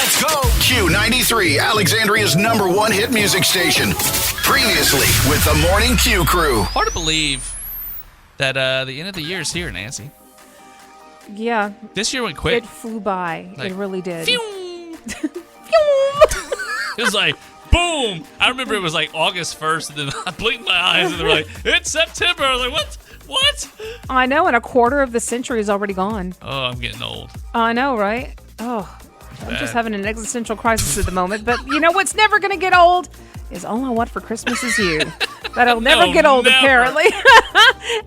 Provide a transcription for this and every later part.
Let's go. Q93, Alexandria's #1 hit music station. Previously with the Morning Q crew. Hard to believe that the end of the year is here, Nancy. Yeah. This year went quick. It flew by. Like, it really did. It was like, boom. I remember it was like August 1st, and then I blinked my eyes, and they were like, it's September. I was like, what? What? I know, and a quarter of the century is already gone. Oh, I'm getting old. I know, right? Oh, I'm just having an existential crisis at the moment. But you know what's never going to get old? Is All I Want for Christmas Is You. That'll never get old, apparently.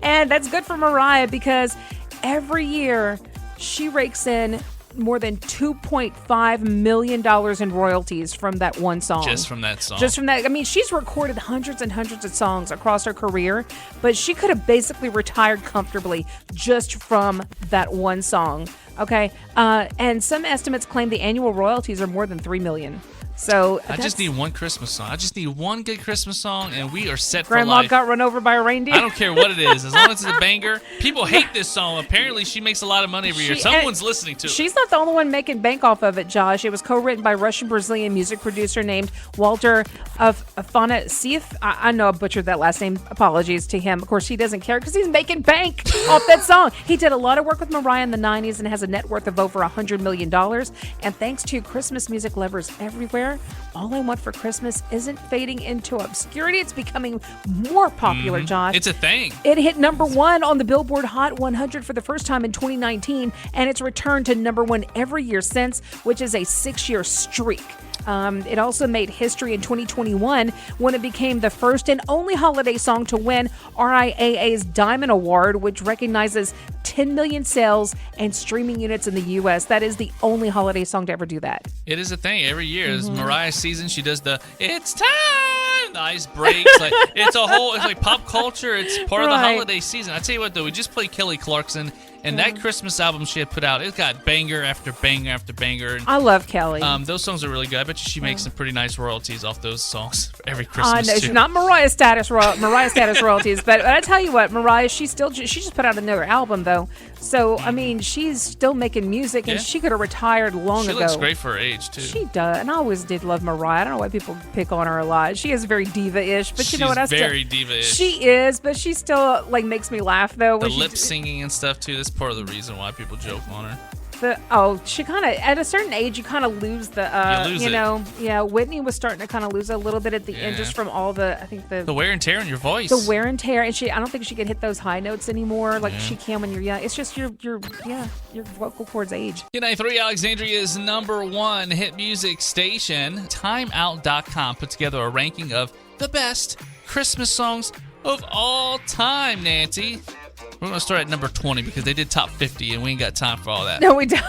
And that's good for Mariah because every year she rakes in more than $2.5 million in royalties from that one song. Just from that song. Just from that. I mean, she's recorded hundreds and hundreds of songs across her career, but she could have basically retired comfortably just from that one song. Okay? And some estimates claim the annual royalties are more than $3 million. So I just need one Christmas song. I just need one good Christmas song, and we are set for Grandma life. got run over by a reindeer. I don't care what it is, as long as it's a banger. People hate this song. Apparently, she makes a lot of money every year. Someone's listening to it. She's not the only one making bank off of it, Josh. It was co-written by Russian-Brazilian music producer named Walter Afanasieff. I know I butchered that last name. Apologies to him. Of course, he doesn't care because he's making bank off that song. He did a lot of work with Mariah in the 90s and has a net worth of over $100 million. And thanks to Christmas music lovers everywhere, All I Want for Christmas isn't fading into obscurity. It's becoming more popular, Josh. It's a thing. It hit #1 on the Billboard Hot 100 for the first time in 2019, and it's returned to #1 every year since, which is a 6-year streak. It also made history in 2021 when it became the first and only holiday song to win RIAA's Diamond Award, which recognizes 10 million sales and streaming units in the U.S. That is the only holiday song to ever do that. It is a thing. Every year, it's Mariah's season. She does the "It's time." The ice breaks. Like it's like pop culture. It's part of the holiday season. I tell you what, though, we just played Kelly Clarkson. And that Christmas album she had put out, it got banger after banger after banger. And, I love Kelly. those songs are really good. I bet you she makes some pretty nice royalties off those songs for every Christmas. I know, she's not Mariah status royalties, but I tell you what, Mariah, she just put out another album though. So I mean, she's still making music, and she could have retired long ago. She looks great for her age too. She does, and I always did love Mariah. I don't know why people pick on her a lot. She is very diva-ish, but you know what? She's very diva-ish. She is, but she still like makes me laugh though. The lip singing and stuff too. That's part of the reason why people joke on her. She kind of, at a certain age, you kind of lose the, Whitney was starting to kind of lose a little bit at the end just from all the, I think the wear and tear on your voice. The wear and tear, and I don't think she can hit those high notes anymore like she can when you're young. It's just your vocal cords age. Q93, Alexandria's #1 hit music station. Timeout.com put together a ranking of the best Christmas songs of all time, Nancy. We're going to start at number 20 because they did top 50 and we ain't got time for all that. No, we don't.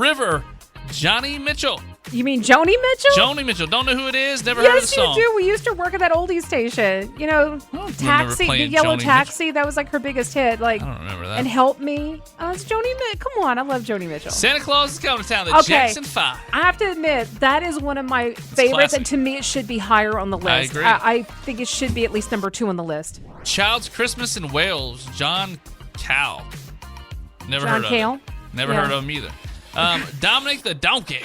River, Johnny Mitchell. You mean Joni Mitchell? Joni Mitchell. Don't know who it is. Never heard of the song. Yes, you do. We used to work at that oldies station. You know, Taxi, the yellow Joni taxi. That was like her biggest hit. Like, I don't remember that. And Help Me. Oh, it's Joni Mitchell. Come on, I love Joni Mitchell. Santa Claus is coming to town. The Jackson 5. I have to admit, that is one of my favorites, and to me, it should be higher on the list. I agree. I think it should be at least #2 on the list. Child's Christmas in Wales, John Cale. Never John heard Cale? of him. Never heard of him either. Dominic the Donkey,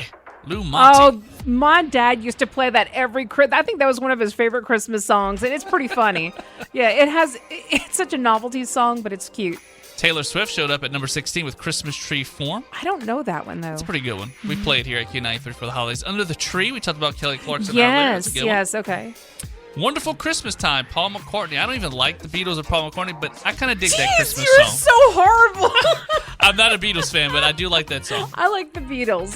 Lou Monte. Oh, my dad used to play that every Christmas. I think that was one of his favorite Christmas songs, and it's pretty funny. It's such a novelty song, but it's cute. Taylor Swift showed up at number 16 with Christmas Tree Form. I don't know that one, though. It's a pretty good one. We played here at Q93 for the holidays. Under the Tree, we talked about Kelly Clarkson earlier. That's a good one. Okay. Wonderful Christmas Time, Paul McCartney. I don't even like the Beatles or Paul McCartney, but I kind of dig that Christmas you're song. So horrible. I'm not a Beatles fan, but I do like that song. I like the Beatles,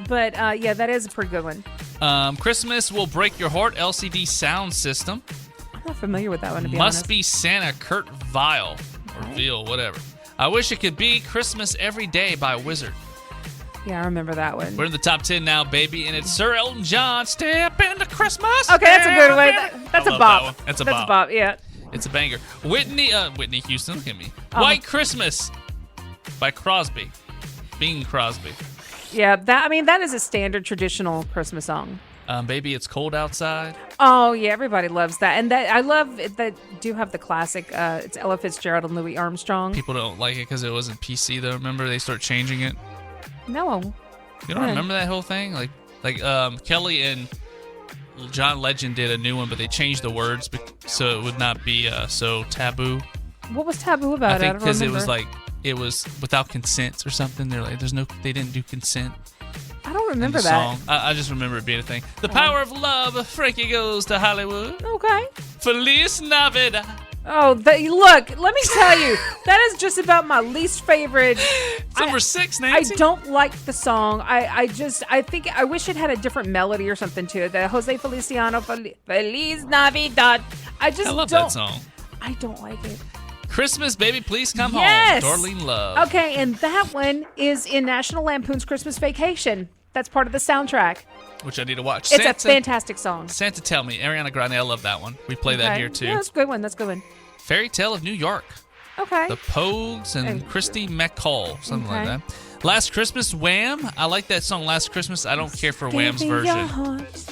but that is a pretty good one. Christmas Will Break Your Heart, LCD Sound System. I'm not familiar with that one, to be honest. Must Be Santa, Kurt Vile, or Veal, whatever. I Wish It Could Be, Christmas Every Day by Wizard. Yeah, I remember that one. We're in the top 10 now, baby, and it's Sir Elton John, Step Into Christmas. Okay, that's a good one. That's a bop. That's a bop, yeah. It's a banger. Whitney Houston, look at me. White Christmas by Crosby. Bing Crosby. Yeah, that is a standard traditional Christmas song. Baby, It's Cold Outside. Oh, yeah, everybody loves that. And that I love that do have the classic, it's Ella Fitzgerald and Louis Armstrong. People don't like it because it wasn't PC, though. Remember, they start changing it? No. You don't remember that whole thing? Like Kelly and John Legend did a new one, but they changed the words so it would not be so taboo. What was taboo about I it? think because it was without consent or something. They're like, they didn't do consent. I don't remember in the that. song. I just remember it being a thing. The power of love. Frankie goes to Hollywood. Okay. Feliz Navidad. Oh, look, let me tell you, that is just about my least favorite. It's number 6, Nancy. I don't like the song. I think I wish it had a different melody or something to it. The Jose Feliciano, Feliz Navidad. I love that song. I don't like it. Christmas, baby, please come Yes. home. Darlene Love. Okay, and that one is in National Lampoon's Christmas Vacation. That's part of the soundtrack. Which I need to watch. It's a fantastic song. Santa Tell Me. Ariana Grande, I love that one. We play that here, too. Yeah, that's a good one. That's a good one. Fairy Tale of New York. Okay. The Pogues and Christy McCall. Something like Okay. that. Last Christmas, Wham. I like that song, Last Christmas. I don't care for Wham's Give me your version. heart.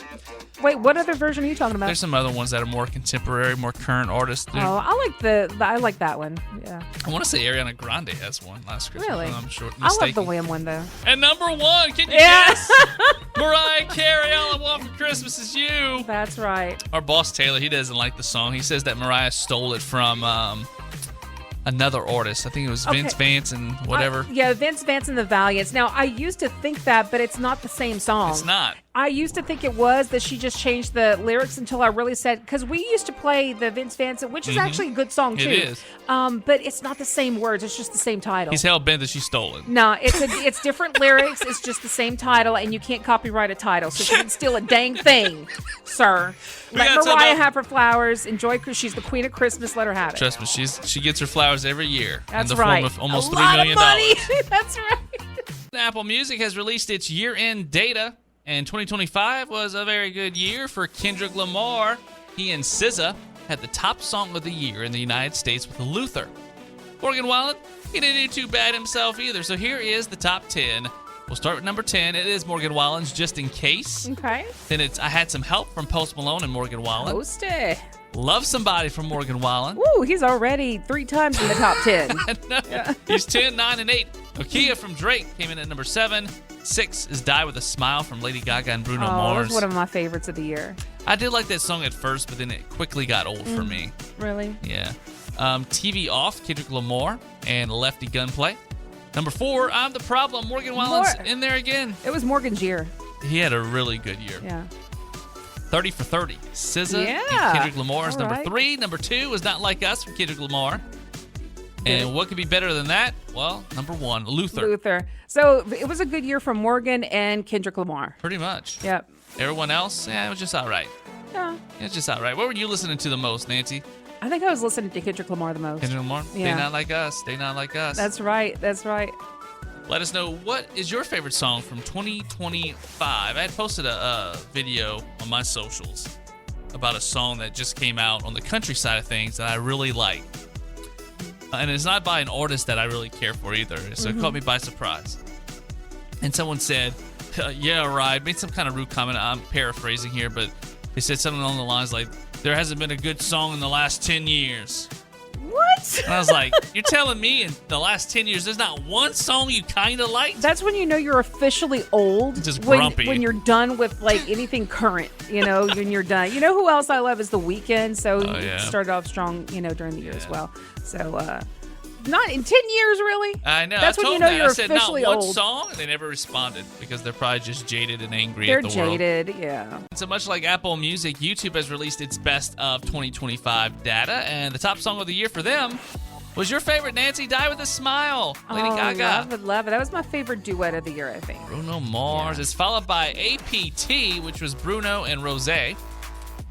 Wait, what other version are you talking about? There's some other ones that are more contemporary, more current artists. Oh, I like that one. Yeah. I want to say Ariana Grande has one, Last Christmas. Really? I'm sure. I love the Wham one though. And number 1, can you Yeah. guess? Mariah Carey, All I Want for Christmas Is You. That's right. Our boss Taylor, he doesn't like the song. He says that Mariah stole it from another artist. I think it was Vince Vance and whatever. Yeah, Vince Vance and the Valiants. Now, I used to think that, but it's not the same song. It's not. I used to think it was that she just changed the lyrics until I really said, because we used to play the Vince Vance, which is actually a good song too. It is. But it's not the same words. It's just the same title. He's hell bent that she stole it. No, it's different lyrics. It's just the same title, and you can't copyright a title, so she didn't steal a dang thing, sir. Let Mariah have her flowers. Enjoy. She's the queen of Christmas. Let her have it. Trust me, she gets her flowers every year. That's in the right. form of almost a $3 lot million. of money. That's right. Apple Music has released its year-end data, and 2025 was a very good year for Kendrick Lamar. He and SZA had the top song of the year in the United States with Luther. Morgan Wallen, he didn't do too bad himself either. So here is the top 10. We'll start with number 10. It is Morgan Wallen's Just In Case. Okay. Then it's I Had Some Help from Post Malone and Morgan Wallen. Post it. Love Somebody from Morgan Wallen. Woo, he's already 3 times in the top 10. I know. Yeah. He's 10, 9, and 8. Nokia from Drake came in at number 7. 6 is Die With A Smile from Lady Gaga and Bruno Mars. That's one of my favorites of the year. I did like that song at first, but then it quickly got old for me. Really? Yeah. TV Off, Kendrick Lamar, and Lefty Gunplay. Number 4, I'm the Problem. Morgan Wallen's in there again. It was Morgan's year. He had a really good year. Yeah. 30 for 30. SZA Yeah. and Kendrick Lamar is All number right. 3. Number 2 is Not Like Us from Kendrick Lamar. And what could be better than that? Well, number 1, Luther. So it was a good year for Morgan and Kendrick Lamar. Pretty much. Yep. Everyone else, it was just all right. Yeah. It's just all right. What were you listening to the most, Nancy? I think I was listening to Kendrick Lamar the most. Kendrick Lamar? Yeah. They Not Like Us. They Not Like Us. That's right. That's right. Let us know, what is your favorite song from 2025? I had posted a video on my socials about a song that just came out on the country side of things that I really like. And it's not by an artist that I really care for either. So it caught me by surprise. And someone said, yeah, right. Made some kind of rude comment. I'm paraphrasing here, but they said something along the lines like, there hasn't been a good song in the last 10 years. What? And I was like, you're telling me in the last 10 years there's not one song you kind of liked? That's when you know you're officially old. Just when, grumpy. When you're done with like anything current, when you're done. You know who else I love is The Weeknd. So he started off strong, during the year as well. So not in 10 years, really. I know. That's I when told you know them, you're I said, officially not one old. song, and they never responded because they're probably just jaded and angry They're at the world. jaded, yeah. So much like Apple Music, YouTube has released its best of 2025 data, and the top song of the year for them was your favorite, Nancy, Die With A Smile, Lady Gaga. I would love it. That was my favorite duet of the year, I think. Bruno Mars is followed by APT, which was Bruno and Rosé.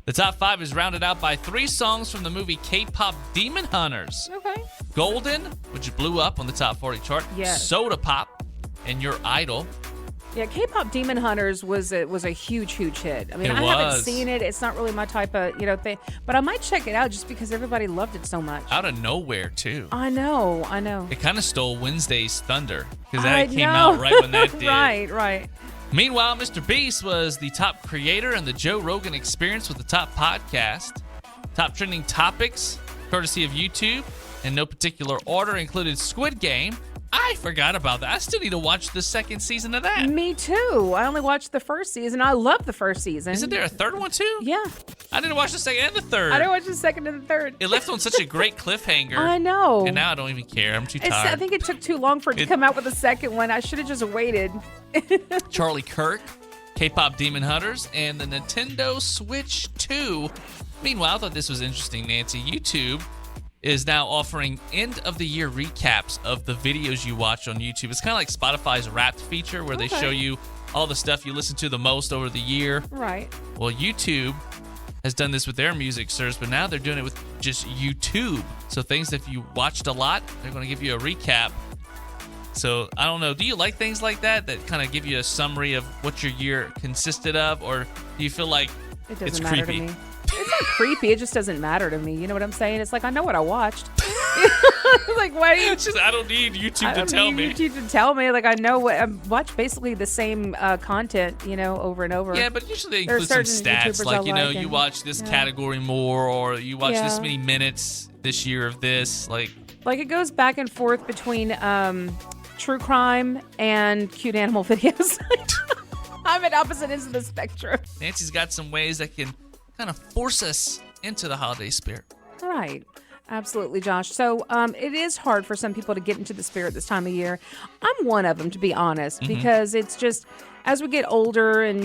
The top 5 is rounded out by 3 songs from the movie K-pop Demon Hunters. Okay. Golden, which blew up on the top 40 chart. Yes. Soda Pop, and Your Idol. Yeah, K-pop Demon Hunters was a huge hit. I mean, It I haven't was. seen it. It's not really my type of thing, but I might check it out just because everybody loved it so much. Out of nowhere, too. I know. It kind of stole Wednesday's thunder because I that came know. out right when that did. Right. Meanwhile, Mr. Beast was the top creator in the Joe Rogan Experience with the top podcast. Top trending topics, courtesy of YouTube, in no particular order, included Squid Game, I forgot about that. I still need to watch the second season of that. Me too. I only watched the first season. I love the first season. Isn't there a third one too? Yeah. I didn't watch the second and the third. I didn't watch the second and the third. It left on such a great cliffhanger. I know. And now I don't even care. I'm too tired. I think it took too long for it to come out with the second one. I should have just waited. Charlie Kirk, K-pop Demon Hunters, and the Nintendo Switch 2. Meanwhile, I thought this was interesting, Nancy. YouTube is now offering end-of-the-year recaps of the videos you watch on YouTube. It's kind of like Spotify's Wrapped feature where they show you all the stuff you listen to the most over the year. Right. Well, YouTube has done this with their music service, but now they're doing it with just YouTube. So things that you watched a lot, they're going to give you a recap. So I don't know. Do you like things like that kind of give you a summary of what your year consisted of, or do you feel like It doesn't it's matter creepy? to me. It's not creepy. It just doesn't matter to me. You know what I'm saying? It's like, I know what I watched. Like, why do you... It's just, I don't need YouTube to tell me. YouTube to tell me. Like, I know what... I watch basically the same content, over and over. Yeah, but usually they There are include some certain stats, YouTubers like, I you know, like you and- watch this yeah. category more, or you watch this Yeah. many minutes this year of this. Like, Like, it goes back and forth between true crime and cute animal videos. I'm at opposite ends of the spectrum. Nancy's got some ways that can kind of force us into the holiday spirit. Right. Absolutely, Josh. So it is hard for some people to get into the spirit this time of year. I'm one of them, to be honest, because it's just, as we get older and,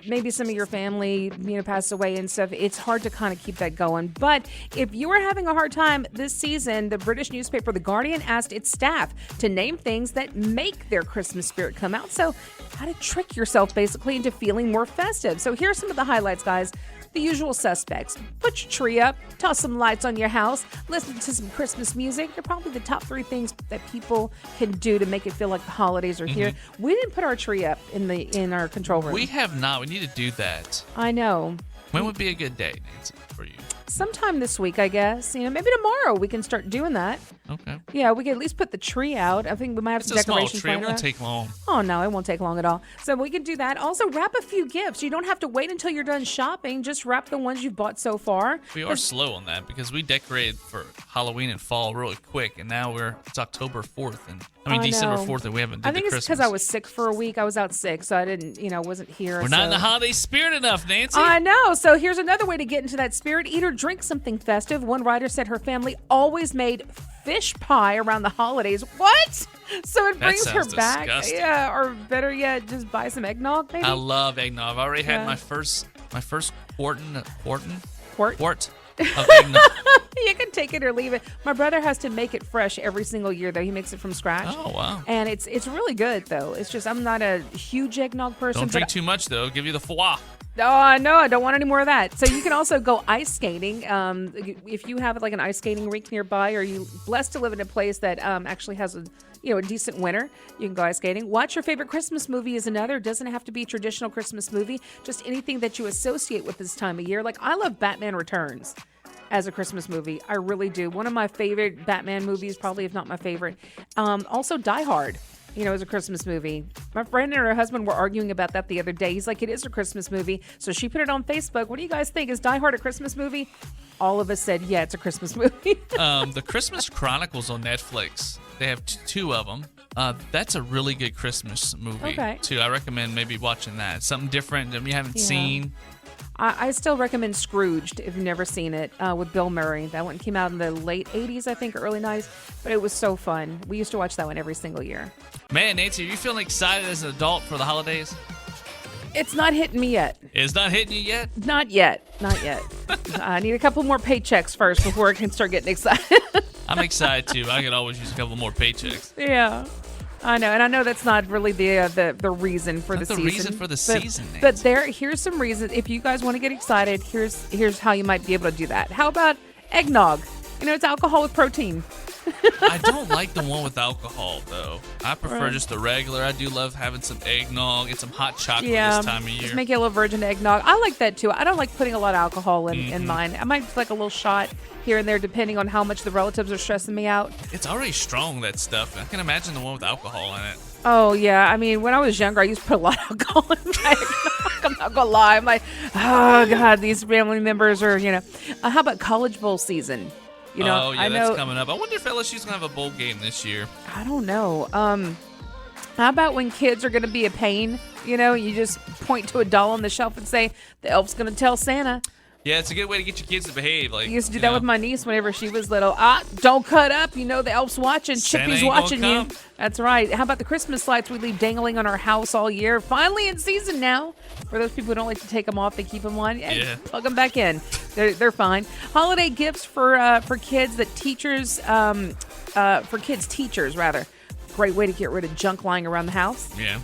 maybe some of your family, pass away and stuff, it's hard to kind of keep that going. But if you are having a hard time this season, the British newspaper The Guardian asked its staff to name things that make their Christmas spirit come out. So how to trick yourself, basically, into feeling more festive. So here's some of the highlights, guys. The usual suspects. Put your tree up, toss some lights on your house, listen to some Christmas music. They're probably the top 3 things that people can do to make it feel like the holidays are here. We didn't put our tree up in our control room. We have not. We need to do that. I know. When would be a good day, Nancy, for you? Sometime this week, I guess. Maybe tomorrow we can start doing that. Okay. Yeah, we can at least put the tree out. I think we might have It's some a small decorations. tree. It laying won't around. take long. Oh, no, it won't take long at all. So we can do that. Also, wrap a few gifts. You don't have to wait until you're done shopping. Just wrap the ones you've bought so far. We are slow on that because we decorated for Halloween and fall really quick, and now it's October 4th, and December know. 4th, and we haven't did I think the it's Christmas. because I was sick for a week. I was out sick, so I didn't, wasn't here. We're not in the holiday spirit enough, Nancy. I know. So here's another way to get into that spirit. Eat or drink something festive. One writer said her family always made fish pie around the holidays. What? So it That brings her sounds back. disgusting. Yeah, or better yet, just buy some eggnog, maybe. I love eggnog. I've already had Yeah. my first quart Quart? of eggnog. You can take it or leave it. My brother has to make it fresh every single year, though. He makes it from scratch. Oh, wow. And it's really good, though. It's just, I'm not a huge eggnog person. Don't drink but too much, though. It'll give you the foie. Oh, no, I don't want any more of that. So you can also go ice skating. If you have like an ice skating rink nearby, or you blessed to live in a place that actually has a decent winter, you can go ice skating. Watch your favorite Christmas movie is another. It doesn't have to be a traditional Christmas movie. Just anything that you associate with this time of year. Like, I love Batman Returns as a Christmas movie. I really do. One of my favorite Batman movies, probably if not my favorite. Also Die Hard. As a Christmas movie. My friend and her husband were arguing about that the other day. He's like, it is a Christmas movie. So she put it on Facebook. What do you guys think? Is Die Hard a Christmas movie? All of us said, yeah, it's a Christmas movie. The Christmas Chronicles on Netflix. They have 2 of them. That's a really good Christmas movie, Okay. too. I recommend maybe watching that. It's something different that you haven't seen. I still recommend Scrooged if you've never seen it, with Bill Murray. That one came out in the late 80s, I think, early 90s. But it was so fun. We used to watch that one every single year. Man, Nancy, are you feeling excited as an adult for the holidays? It's not hitting me yet. It's not hitting you yet? Not yet. Not yet. I need a couple more paychecks first before I can start getting excited. I'm excited, too. I could always use a couple more paychecks. Yeah. I know, and I know that's not really the reason for Not the the season. reason for the season, But here's some reasons. If you guys want to get excited, here's how you might be able to do that. How about eggnog? It's alcohol with protein. I don't like the one with alcohol, though. I prefer just the regular. I do love having some eggnog and some hot chocolate this time of year. Just make it a little virgin eggnog. I like that too. I don't like putting a lot of alcohol in mine. I might like a little shot here and there, depending on how much the relatives are stressing me out. It's already strong, that stuff. I can imagine the one with alcohol in it. Oh, yeah. I mean, when I was younger, I used to put a lot of alcohol in my eggnog. I'm not going to lie. I'm like, oh, God, these family members are, How about College Bowl season? You know, oh, yeah, I that's know. coming up. I wonder if LSU's going to have a bowl game this year. I don't know. How about when kids are going to be a pain? You know, you just point to a doll on the shelf and say, the elf's going to tell Santa. Yeah, it's a good way to get your kids to behave. Like, I used to do that with my niece whenever she was little. Don't cut up. You know, the elf's watching. Santa Chippy's ain't gonna watching you. come. That's right. How about the Christmas lights we leave dangling on our house all year? Finally in season now. For those people who don't like to take them off, they keep them on. Yeah. Plug them back in. They're fine. Holiday gifts for kids that teachers, for kids' teachers, rather. Great way to get rid of junk lying around the house. Yeah.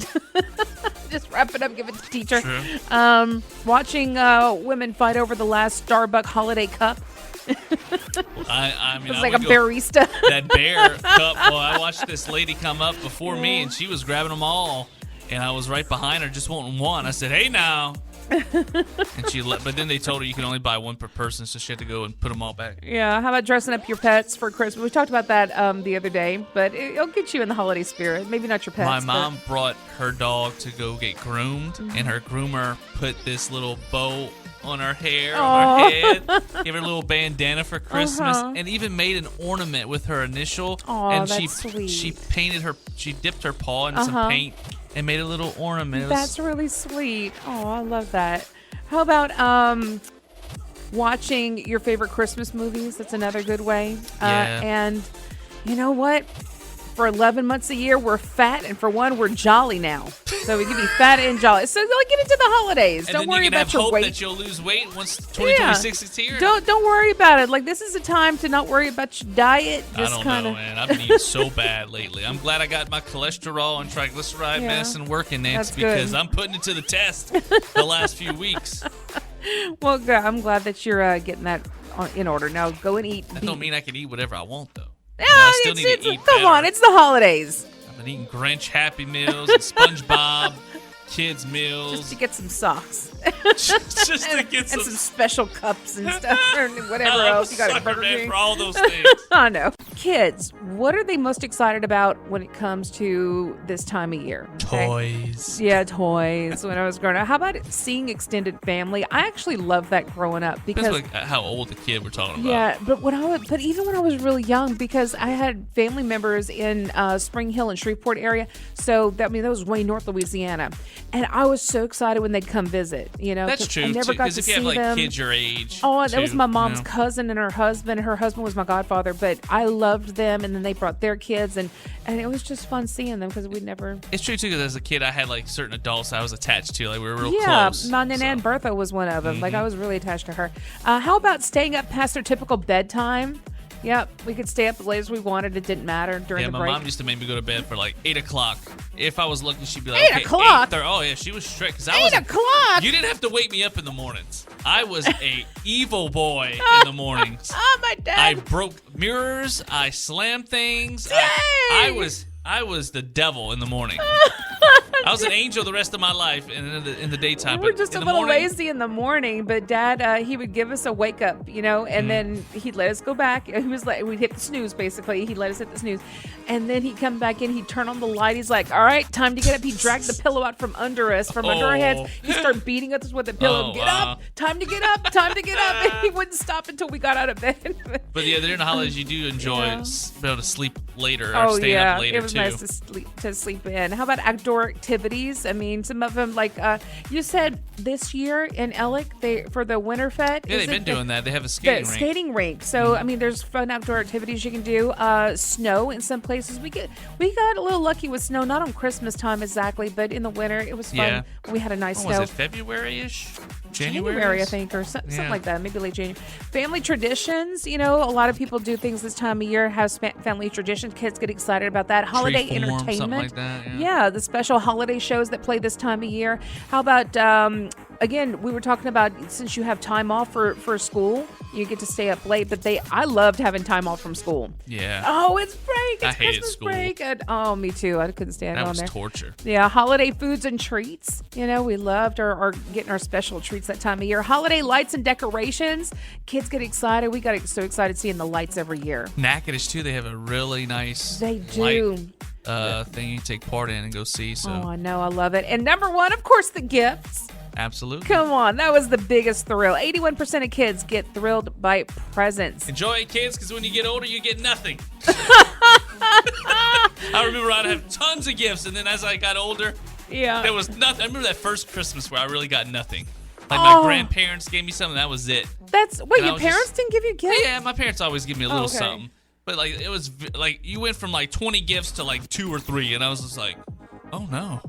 Just wrap it up, give it to teacher. True. Watching women fight over the last Starbucks holiday cup. I mean, It's I like a would go- barista. That bear cup. Well, I watched this lady come up before me, and she was grabbing them all, and I was right behind her, just wanting one. I said, "Hey, now." And she but then they told her you can only buy one per person, so she had to go and put them all back. Yeah, how about dressing up your pets for Christmas? We talked about that the other day, but it'll get you in the holiday spirit. Maybe not your pets. My mom brought her dog to go get groomed, and her groomer put this little bow on her hair, on her head, gave her a little bandana for Christmas, and even made an ornament with her initial. And that's sweet. She dipped her paw into some paint and made a little ornament. That's really sweet. Oh, I love that. How about watching your favorite Christmas movies? That's another good way. Yeah. And you know what? For 11 months a year, we're fat, and for one, we're jolly now. So we can be fat and jolly. So like, get into the holidays. And Don't then worry you can about have your hope weight. that you'll lose weight once 2026 is here. Don't worry about it. Like, this is a time to not worry about your diet. I Just don't kind know, of. man. I've been eating so bad lately. I'm glad I got my cholesterol and triglyceride medicine working, Nancy, That's good. because I'm putting it to the test the last few weeks. Well, good. I'm glad that you're getting that in order. Now, go and eat. That don't mean I can eat whatever I want, though. No, I still need to eat come better. on, it's the holidays. I've been eating Grinch Happy Meals and SpongeBob kids meals. Just to get some socks. just to get And some special cups and stuff, or whatever I'm else you got a at sucker, Burger man, King. for all those things. I know. Kids, what are they most excited about when it comes to this time of year? Okay? Toys. Yeah, toys. When I was growing up, how about seeing extended family? I actually loved that growing up because Depends how old the kid we're talking about. yeah, but even when I was really young, because I had family members in Spring Hill and Shreveport area, so that was way north Louisiana, and I was so excited when they'd come visit. You know, That's 'cause true. I never got Because to if see you have like them. kids your age. Oh, that was too, my mom's you know. cousin and her husband. Her husband was my godfather, but I loved them, and then they brought their kids, and it was just fun seeing them because we'd never. It's true too, because as a kid, I had like certain adults I was attached to, like we were real Yeah, close. my Nana Aunt Bertha was one of them. Like I was really attached to her. How about staying up past their typical bedtime? Yep, we could stay up as late as we wanted. It didn't matter during Yeah, the my break. mom used to make me go to bed for like 8 o'clock. If I was lucky, she'd be like, 8 okay, o'clock? 8:30. Oh yeah, she was strict. 'Cause I 8 was o'clock. You didn't have to wake me up in the mornings. I was a evil boy in the mornings. Oh, my dad. I broke mirrors. I slammed things. Dang. I was the devil in the morning. I was an angel the rest of my life in the daytime. We were but just a in the little morning, lazy in the morning, but Dad, he would give us a wake up, and then he'd let us go back. He was like, we'd hit the snooze, basically. He'd let us hit the snooze. And then he'd come back in, he'd turn on the light. He's like, all right, time to get up. He'd drag the pillow out from under us, from under our heads. He'd start beating us with the pillow. Oh, Get wow. up, time to get up, time to get up. And he wouldn't stop until we got out of bed. But yeah, during the holidays, you do enjoy Yeah. being able to sleep later or staying up later it was too. nice to sleep in. How about outdoor activities? I mean, some of them, like you said, this year in Ellick, for the Winterfest. Yeah, they've been doing that. They have a skating rink. Skating rink. So I mean, there's fun outdoor activities you can do. Snow in some places. We got a little lucky with snow, not on Christmas time exactly, but in the winter it was fun. Yeah. We had a nice Was snow. it February-ish? January, I think, or something like that. Maybe late January. Family traditions. A lot of people do things this time of year. Have family traditions. Kids get excited about that. Holiday Treeform, entertainment. something like that, Yeah, the special holiday shows that play this time of year. How about again? We were talking about since you have time off for school, you get to stay up late. But I loved having time off from school. Yeah. Oh, it's break. It's I hated Christmas school. break. And, me too. I couldn't stand That on was there. torture. Yeah, holiday foods and treats. We loved our getting our special treats that time of year. Holiday lights and decorations. Kids get excited. We got so excited seeing the lights every year. Natchitoches too. They have a really nice They do. light, thing you take part in and go see. So Oh, I know. I love it. And number one, of course, the gifts. Absolutely. Come on, that was the biggest thrill. 81% of kids get thrilled by presents. Enjoy it, kids, because when you get older, you get nothing. I remember I'd have tons of gifts, and then as I got older, there was nothing. I remember that first Christmas where I really got nothing. Like my grandparents gave me something, that was it. Your parents didn't give you gifts? Yeah, my parents always give me a little okay. something. But like it was like you went from like 20 gifts to like 2 or 3, and I was just like, oh no.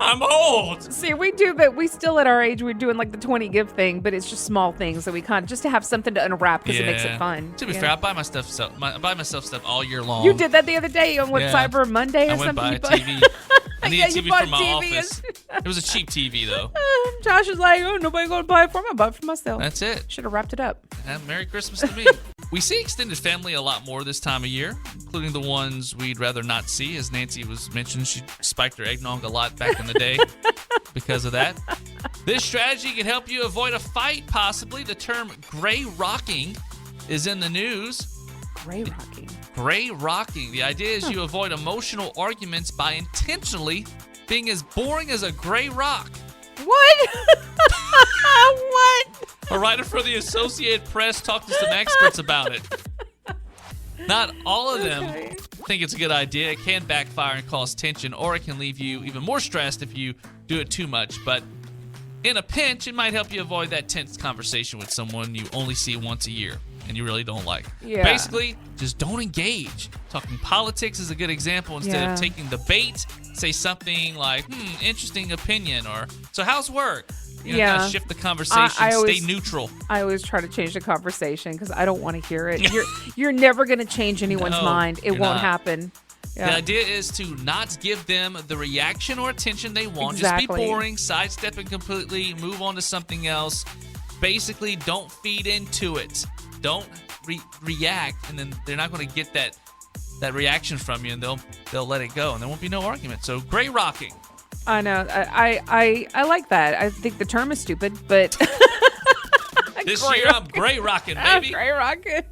I'm old. See, we do, but we still at our age, we're doing like the 20 gift thing, but it's just small things that we just to have something to unwrap because it makes it fun. To be fair, I buy myself stuff all year long. You did that the other day on Cyber Monday or something? I went by a TV. I need a TV for my office. It was a cheap TV though. Josh is like, oh, nobody gonna buy it for me. I bought it for myself. That's it. Should have wrapped it up. Merry Christmas to me. We see extended family a lot more this time of year, including the ones we'd rather not see. As Nancy was mentioned, she spiked her eggnog a lot back in the day because of that. This strategy can help you avoid a fight, possibly. The term gray rocking is in the news. Gray rocking. Gray rocking. The idea is you avoid emotional arguments by intentionally being as boring as a gray rock. What? What? A writer for the Associated Press talked to some experts about it. Not all of them think it's a good idea. It can backfire and cause tension, or it can leave you even more stressed if you do it too much. But in a pinch, it might help you avoid that tense conversation with someone you only see once a year and you really don't like. Yeah. Basically, just don't engage. Talking politics is a good example. Instead of taking the bait, say something like, interesting opinion, or so how's work? Kind of shift the conversation, stay neutral. I always try to change the conversation because I don't want to hear it. You're never going to change anyone's mind. It won't happen. Yeah. The idea is to not give them the reaction or attention they want. Exactly. Just be boring, sidestep it completely, move on to something else. Basically, don't feed into it. Don't react, and then they're not going to get that reaction from you, and they'll let it go, and there won't be no argument. So, gray rocking. I know. I like that. I think the term is stupid, but this year I'm gray rocking, baby. Gray rocking.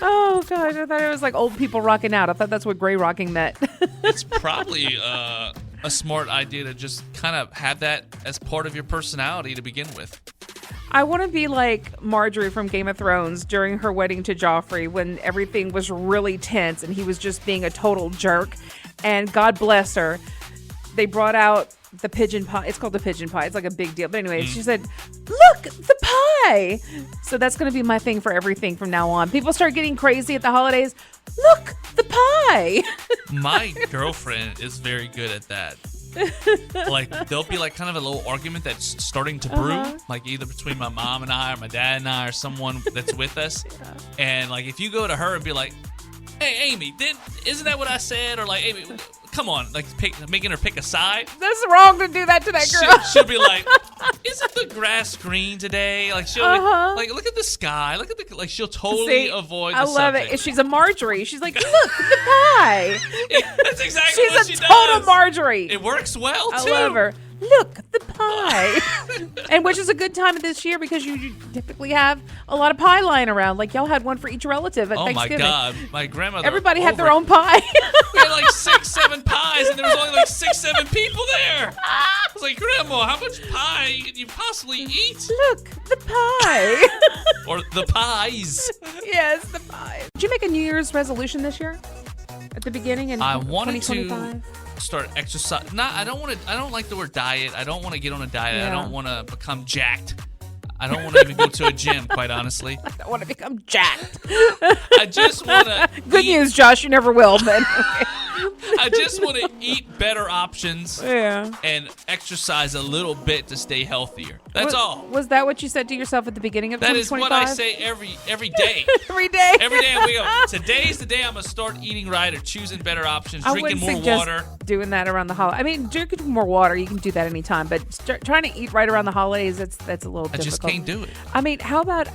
Oh gosh, I thought it was like old people rocking out. I thought that's what gray rocking meant. It's probably a smart idea to just kind of have that as part of your personality to begin with. I want to be like Marjorie from Game of Thrones during her wedding to Joffrey when everything was really tense and he was just being a total jerk. And God bless her. They brought out the pigeon pie. It's called the pigeon pie. It's like a big deal. But anyway, she said, look, the pie. So that's going to be my thing for everything from now on. People start getting crazy at the holidays. Look, the pie. My girlfriend is very good at that. Like, there'll be like kind of a little argument that's starting to brew, like either between my mom and I or my dad and I or someone that's with us. And like, if you go to her and be like, hey, Amy, isn't that what I said? Or like, Amy, come on, like making her pick a side. That's wrong to do that to that girl. She'll be like, isn't the grass green today? Like she'll be, like, look at the sky. Look at the like. She'll totally avoid. I love subject. It. She's a Marjorie. She's like, look, the pie. That's exactly what she does. She's a total Marjorie. It works well too. I love her. Look, the pie. And which is a good time of this year because you typically have a lot of pie lying around. Like y'all had one for each relative at Thanksgiving. Oh my God. My grandmother. Everybody had their own pie. We had like 6, 7 pies and there was only like 6, 7 people there. I was like, Grandma, how much pie can you possibly eat? Look, the pie. Or the pies. Yes, the pie. Did you make a New Year's resolution this year? At the beginning in 2025? Start exercise. I don't like the word diet. I don't want to get on a diet. Yeah. I don't want to become jacked. I don't want to even go to a gym, quite honestly. I don't want to become jacked. I just want to Good news, Josh, you never will, but I just want to eat better options and exercise a little bit to stay healthier. That's all. Was that what you said to yourself at the beginning of 2025? That is what I say every day. Every day? Every day we go, today's the day I'm going to start eating right or choosing better options, drinking more water. Doing that around the holidays. I mean, drinking more water, you can do that anytime, but trying to eat right around the holidays, that's a little difficult. I just can't do it. I mean, how about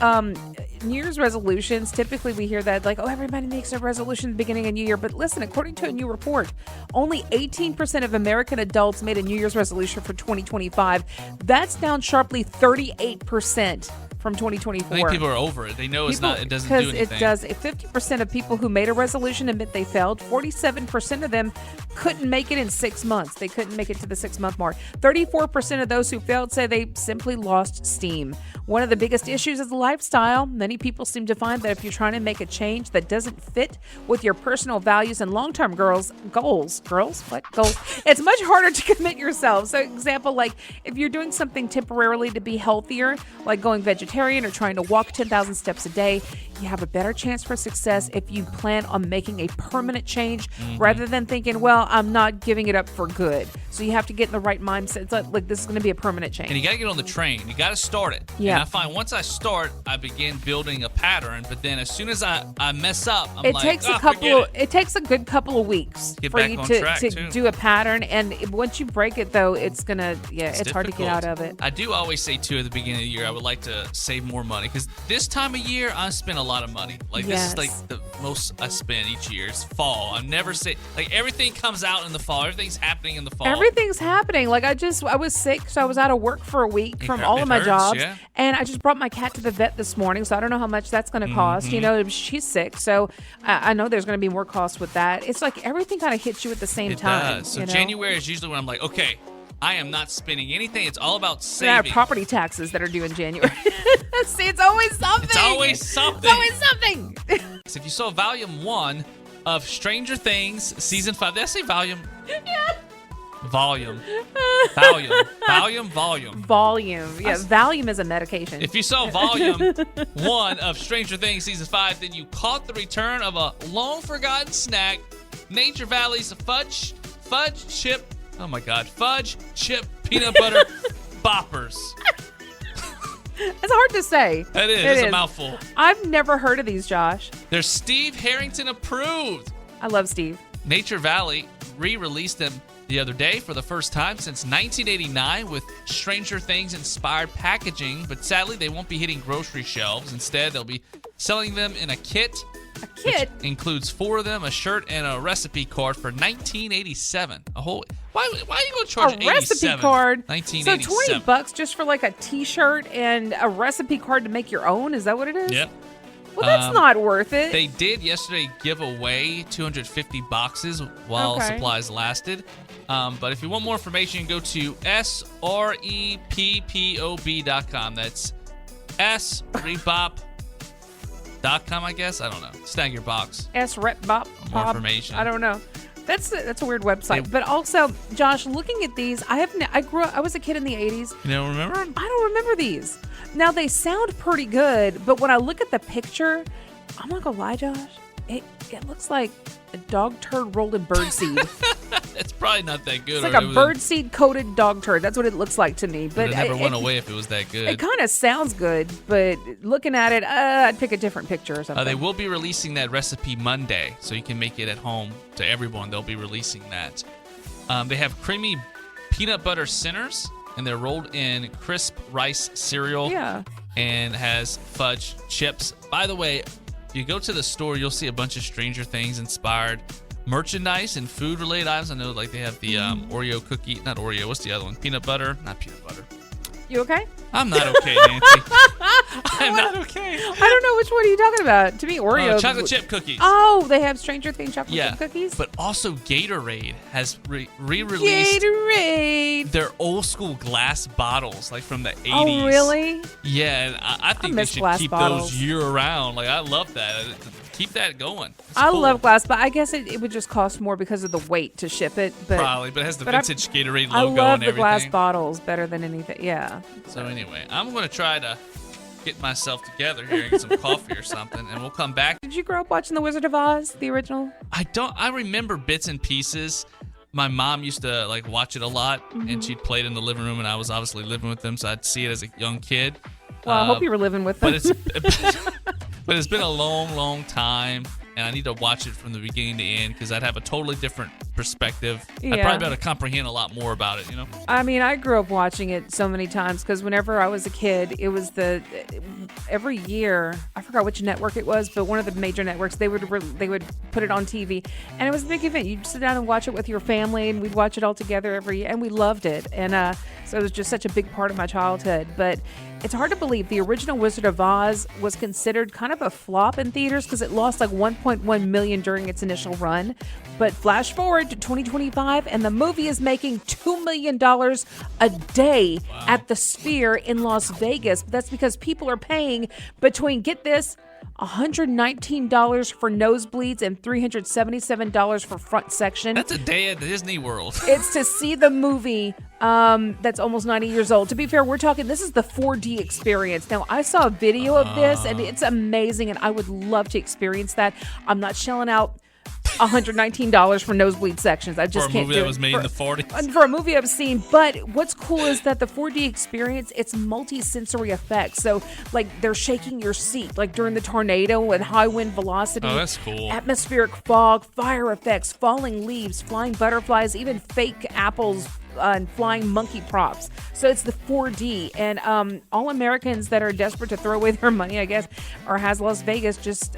New Year's resolutions? Typically we hear that like, oh, everybody makes a resolution at the beginning of New Year. But listen, according to a new report, only 18% of American adults made a New Year's resolution for 2025. That's down sharply 38% from I 2024. think people are over it. They know it doesn't do anything. Because it does. 50% of people who made a resolution admit they failed. 47% of them couldn't make it in 6 months. They couldn't make it to the 6-month mark. 34% of those who failed say they simply lost steam. One of the biggest issues is lifestyle. Many people seem to find that if you're trying to make a change that doesn't fit with your personal values and long-term goals, it's much harder to commit yourself. So, example, like if you're doing something temporarily to be healthier, like going vegetarian or trying to walk 10,000 steps a day, you have a better chance for success if you plan on making a permanent change rather than thinking, well, I'm not giving it up for good. So you have to get in the right mindset. It's like this is going to be a permanent change. And you got to get on the train. You got to start it. Yeah. And I find once I start, I begin building a pattern. But then as soon as I mess up, I'm it like, takes it takes a good couple of weeks Get for back you on to track, too. do a pattern. And once you break it, though, it's gonna it's hard to get out of it. I do always say too at the beginning of the year I would like to save more money because this time of year I spend a lot of money. Like this is like the most I spend each year. It's fall. I never say like everything comes out in the fall. Everything's happening in the fall. Everything's happening. Like I was sick, so I was out of work for a week from all of my jobs, and I just brought my cat to the vet this morning. So I don't know how much that's going to cost. You know, she's sick, so I know there's going to be more cost with that. It's like everything kind of hits you at the same time. Does. So you know? January is usually when I'm like, okay, I am not spending anything. It's all about saving. Property taxes that are due in January. See, it's always something. It's always something. It's always something. So if you saw Volume 1 of Stranger Things Season 5, did I say Volume? Yeah. Volume. Yeah, Valium is a medication. If you saw Volume 1 of Stranger Things Season 5, then you caught the return of a long-forgotten snack, Nature Valley's fudge chip peanut butter boppers. It's hard to say. It's a mouthful. I've never heard of these, Josh. They're Steve Harrington approved. I love Steve. Nature Valley re-released them the other day for the first time since 1989 with Stranger Things inspired packaging, but sadly they won't be hitting grocery shelves. Instead, they'll be selling them in a kit. A kit? Which includes 4 of them, a shirt, and a recipe card for $19.87. Why are you going to charge a recipe card? $19.87. So $20 just for like a T-shirt and a recipe card to make your own? Is that what it is? Yep. Well, that's not worth it. They did yesterday give away 250 boxes while supplies lasted. But if you want more information, you can go to sreppob.com. That's srepop.com, I guess. I don't know. Snag your box. srepbop. More information. I don't know. That's a weird website. But also, Josh, looking at these, I was a kid in the 80s. You don't remember them? I don't remember these. Now, they sound pretty good, but when I look at the picture, I'm not going to lie, Josh, it looks like a dog turd rolled in birdseed. It's probably not that good. It's like a birdseed coated dog turd. That's what it looks like to me. But it never went away if it was that good. It kind of sounds good, but looking at it, I'd pick a different picture or something. They will be releasing that recipe Monday, so you can make it at home to everyone. They'll be releasing that. They have creamy peanut butter centers, and they're rolled in crisp rice cereal. Yeah. And has fudge chips. By the way, if you go to the store, you'll see a bunch of Stranger Things inspired merchandise and food related items. I know like they have the Oreo cookie, not Oreo, what's the other one? Peanut butter? Not peanut butter. You okay? I'm not okay, Nancy. I'm not okay. I don't know which one are you talking about. To me, Oreo. Chocolate chip cookies. Oh, they have Stranger Things chocolate chip cookies? But also Gatorade has re-released their old school glass bottles, like from the 80s. Oh, really? Yeah, and I think they should keep those year round. Like, I love that. Keep that going. I love glass, but I guess it would just cost more because of the weight to ship it. But probably, but it has the vintage Gatorade logo and everything. I love the glass bottles better than anything. Yeah. So anyway, I'm going to try to get myself together here and get some coffee or something, and we'll come back. Did you grow up watching The Wizard of Oz, the original? I remember bits and pieces. My mom used to like watch it a lot, and she'd play it in the living room, and I was obviously living with them, so I'd see it as a young kid. Well, I hope you were living with them. But it's been a long, long time, and I need to watch it from the beginning to end because I'd have a totally different perspective. Yeah. I'd probably be able to comprehend a lot more about it, you know? I mean, I grew up watching it so many times because whenever I was a kid, it was every year, I forgot which network it was, but one of the major networks, they would put it on TV, and it was a big event. You'd sit down and watch it with your family, and we'd watch it all together every year, and we loved it. And So it was just such a big part of my childhood. But it's hard to believe the original Wizard of Oz was considered kind of a flop in theaters because it lost like 1.1 million during its initial run. But flash forward to 2025, and the movie is making $2 million a day at the Sphere in Las Vegas. But that's because people are paying between, get this, $119 for nosebleeds and $377 for front section. That's a day at Disney World. It's to see the movie that's almost 90 years old. To be fair, we're talking, this is the 4D experience. Now, I saw a video of this, and it's amazing, and I would love to experience that. I'm not shelling out $119 for nosebleed sections. I just can't do it. For a movie that was made in the 40s? For a movie I've seen. But what's cool is that the 4D experience, it's multi-sensory effects. So, like, they're shaking your seat, like during the tornado and high wind velocity. Oh, that's cool. Atmospheric fog, fire effects, falling leaves, flying butterflies, even fake apples, and flying monkey props. So it's the 4D. And all Americans that are desperate to throw away their money, I guess, or has Las Vegas just...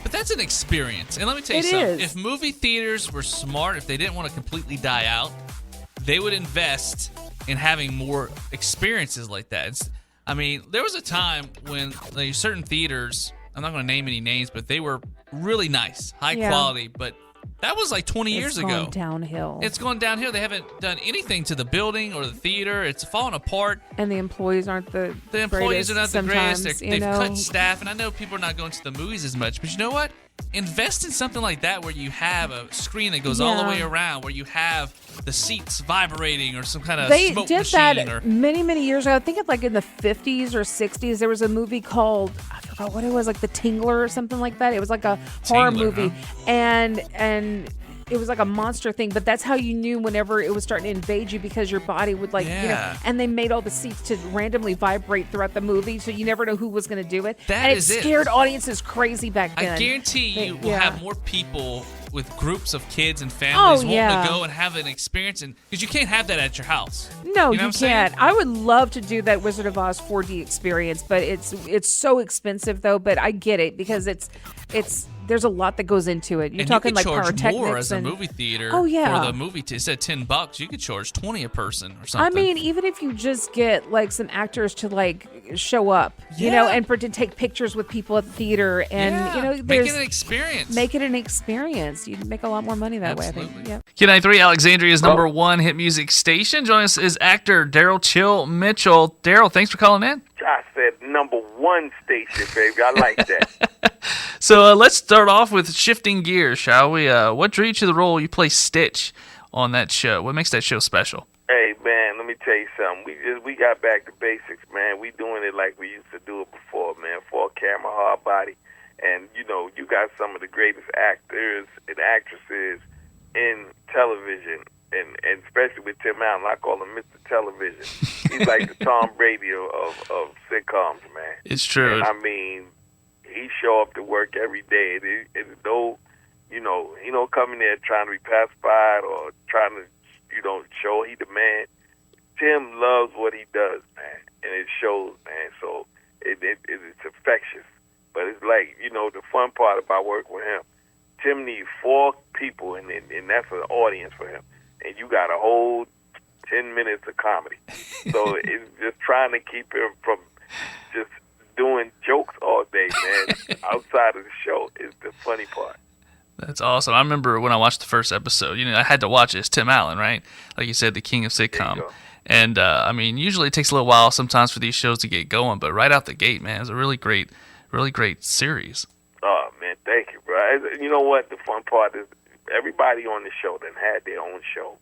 But that's an experience. And let me tell you something. If movie theaters were smart, if they didn't want to completely die out, they would invest in having more experiences like that. I mean, there was a time when certain theaters, I'm not going to name any names, but they were really nice, high quality, but that was like 20 years ago. It's gone downhill. It's gone downhill. They haven't done anything to the building or the theater. It's fallen apart. And the employees aren't the employees are not the greatest. They've know? cut staff, and I know people are not going to the movies as much, but you know what? Invest in something like that where you have a screen that goes all the way around, where you have the seats vibrating or some kind of smoke machine. They did that many, many years ago. I think it's like in the 50s or 60s. There was a movie called, I forgot what it was, like The Tingler or something like that. It was like a horror movie. Huh? And it was like a monster thing, but that's how you knew whenever it was starting to invade you, because your body would and they made all the seats to randomly vibrate throughout the movie, so you never know who was going to do it. And it scared audiences crazy back then. I guarantee you will have more people with groups of kids and families wanting to go and have an experience, because you can't have that at your house. No, you can't. I would love to do that Wizard of Oz 4D experience, but it's so expensive though. But I get it, because it's there's a lot that goes into it. You're talking like pyrotechnics. You could charge more as a movie theater. Oh yeah. For the movie, it said $10. You could charge $20 a person or something. I mean, even if you just get like some actors to like show up, you know, and to take pictures with people at the theater, and you know, make it an experience. Make it an experience. You'd make a lot more money that way, I think. Yeah. K93, Alexandria's number one hit music station. Joining us is actor Daryl Chill Mitchell. Daryl, thanks for calling in. I said number one station, baby. I like that. So let's start off with shifting gears, shall we? What drew you to the role you play Stitch on that show? What makes that show special? Hey, man, let me tell you something. We got back to basics, man. We doing it like we used to do it before, man. For camera, hard body. And, you know, you got some of the greatest actors and actresses in television, and especially with Tim Allen. I call him Mr. Television. He's like the Tom Brady of sitcoms, man. It's true. And I mean, he show up to work every day. And no, you know, he don't come in there trying to be pacified or trying to, you know, show he the man. Tim loves what he does, man, and it shows, man. So it's infectious. But it's like, you know, the fun part about working with him, Tim needs 4 people, and that's an audience for him. And you got a whole 10 minutes of comedy. So it's just trying to keep him from just doing jokes all day, man. Outside of the show is the funny part. That's awesome. I remember when I watched the first episode, you know, I had to watch it. It's Tim Allen, right? Like you said, the king of sitcom. And, I mean, usually it takes a little while sometimes for these shows to get going, but right out the gate, man, it's a really great series. Oh, man, thank you, bro. You know what? The fun part is everybody on the show then had their own show,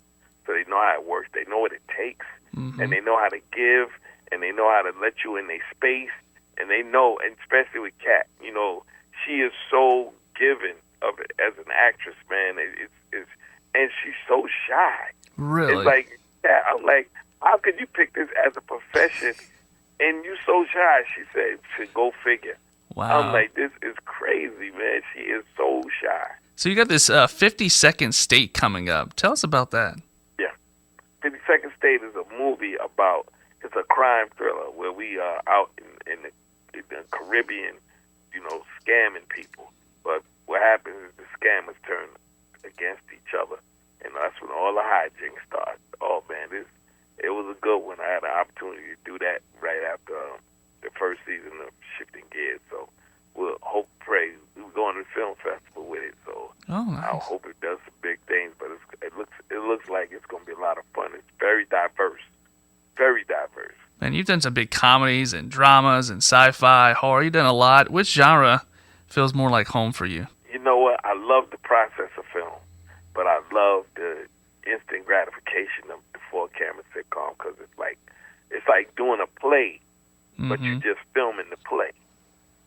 so they know how it works. They know what it takes, and they know how to give, and they know how to let you in their space, and they know, and especially with Kat, you know, she is so giving of it as an actress, man. And she's so shy. Really? It's like, yeah, I'm like, how could you pick this as a profession and you so shy? She said, go figure. Wow. I'm like, this is crazy, man. She is so shy. So you got this 52nd State coming up. Tell us about that. Yeah. 52nd State is a movie about, it's a crime thriller where we are out in the Caribbean, you know, scamming people. But what happens is the scammers turn against each other, and that's when all the hijinks start. Oh, man, good when I had an opportunity to do that right after the first season of Shifting Gears. So we'll pray. We're going to the film festival with it. So nice. I hope it does some big things. But it looks like it's going to be a lot of fun. It's very diverse. Very diverse. Man, you've done some big comedies and dramas and sci-fi, horror. You've done a lot. Which genre feels more like home for you? You know what? I love the process of film, but I love the instant gratification of the four-camera sitcom because it's like doing a play, but you're just filming the play.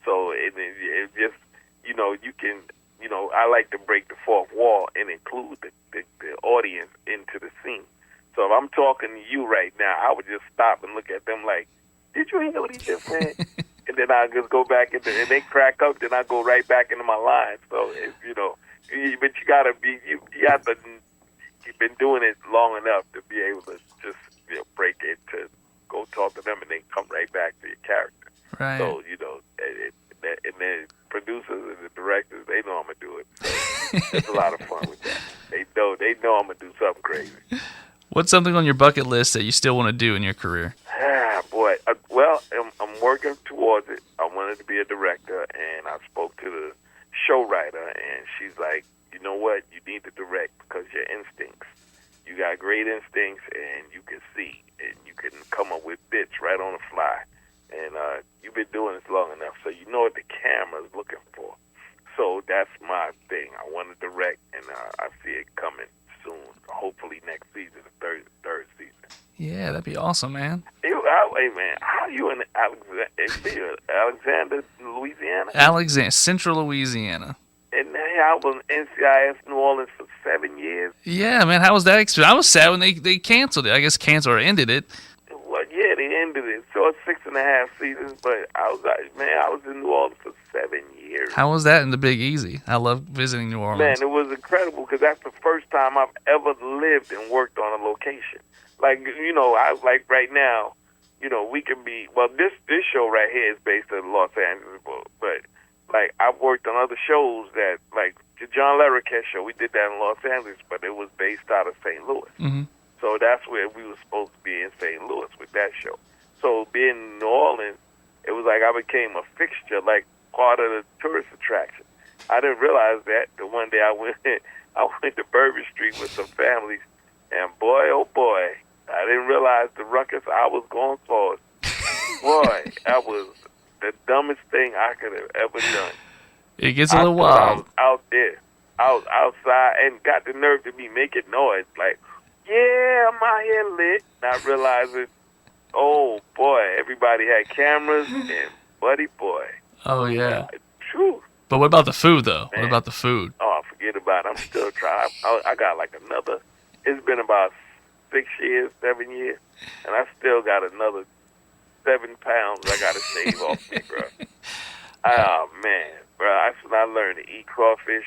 So it just, you can, I like to break the fourth wall and include the audience into the scene. So if I'm talking to you right now, I would just stop and look at them like, did you hear what he just said? And then I just go back and they crack up. Then I go right back into my line. So it's, but you gotta be, you've been doing it long enough to be able to just break it to go talk to them and then come right back to your character. Right. So and the producers and the directors, they know I'm gonna do it. So it's a lot of fun with that. They know I'm gonna do something crazy. What's something on your bucket list that you still want to do in your career? Boy, well, I'm working towards it. I wanted to be a director, and I spoke to the show writer, and she's like, you know what? You need to direct because your instincts. You got great instincts, and you can see, and you can come up with bits right on the fly. And you've been doing this long enough, so you know what the camera's looking for. So that's my thing. I want to direct, and I see it coming soon. Hopefully next season, the third season. Yeah, that'd be awesome, man. Hey, man, how are you in Alexander, Louisiana? Central Louisiana. And I was in NCIS New Orleans for 7 years. Yeah, man, how was that experience? I was sad when they canceled it. I guess canceled or ended it. Well, yeah, they ended it. So it's 6.5 seasons, but I was in New Orleans for 7 years. How was that in the Big Easy? I love visiting New Orleans. Man, it was incredible because that's the first time I've ever lived and worked on a location. Like, right now, we can be, well, this show right here is based in Los Angeles, but, like, I've worked on other shows that, like, the John Larroquette show, we did that in Los Angeles, but it was based out of St. Louis. Mm-hmm. So that's where we were supposed to be in St. Louis with that show. So being in New Orleans, it was like I became a fixture, like part of the tourist attraction. I didn't realize that. The one day I went to Bourbon Street with some families, and boy, oh boy, I didn't realize the ruckus I was going for. Boy, that was the dumbest thing I could have ever done. It gets a little wild. I was out there, outside, and got the nerve to be making noise, like, yeah, I'm out here lit. Not realizing, oh boy, everybody had cameras, and buddy boy. Oh yeah. True. But what about the food, though? Man. What about the food? Oh, forget about it. I'm still trying. I got like another. It's been about 7 years, and I still got another 7 pounds I got to shave off me, bro. Oh man, bro, that's when I learned to eat crawfish,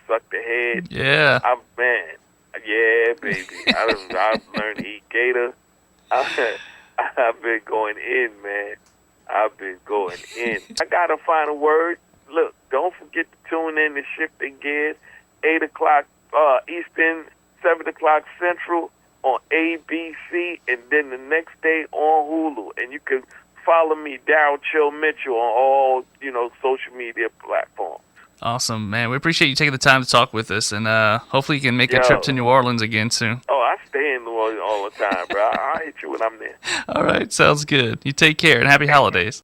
suck the head. Yeah. Yeah, baby. I've learned to eat gator. I've been going in, man. I've been going in. I got a final word. Look, don't forget to tune in to Shifting Gears, 8 o'clock Eastern, 7 o'clock Central on ABC, and then the next day on Hulu. And you can follow me, Daryl Chill Mitchell, on all, social media platforms. Awesome, man. We appreciate you taking the time to talk with us, and hopefully you can make a trip to New Orleans again soon. Oh, I stay in New Orleans all the time, bro. I'll hit you when I'm there. All right, sounds good. You take care, and happy holidays.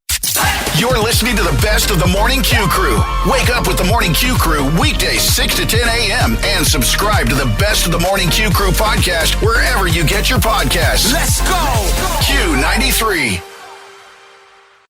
You're listening to the best of the Morning Q Crew. Wake up with the Morning Q Crew weekdays 6 to 10 a.m. and subscribe to the best of the Morning Q Crew podcast wherever you get your podcasts. Let's go! Q93.